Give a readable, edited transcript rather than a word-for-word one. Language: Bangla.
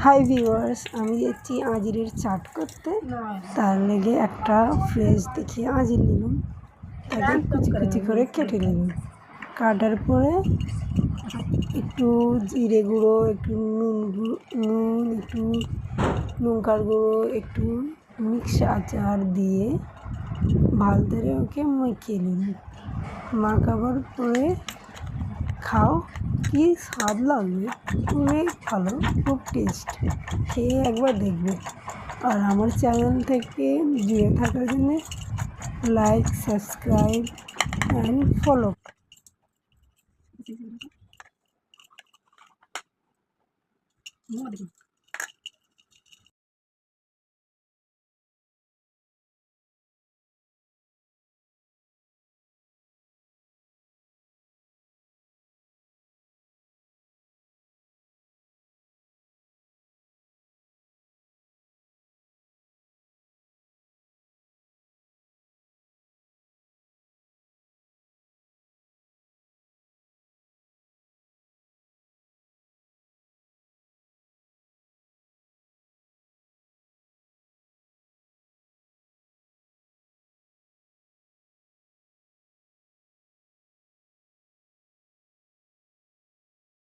হাই ভিউয়ার্স, আমি যাচ্ছি আজরের চাট করতে। তার লেগে একটা ফ্রেশ দেখিয়ে আজর নিলাম, তাকে কুচি কুচি করে কেটে নিলাম। কাটার পরে একটু জিরে গুঁড়ো, একটু নুন, একটু লঙ্কার গুঁড়ো, একটু মিক্স আচার দিয়ে ভালো করে ওকে মেখে নিলাম। মাখাবার পরে খাও, কি স্বাদ লাগবে, অনেক ভালো, খুব টেস্ট। খেয়ে একবার দেখবে। আর আমার চ্যানেল থেকে জুড়ে থাকার জন্য লাইক, সাবস্ক্রাইব অ্যান্ড ফলো।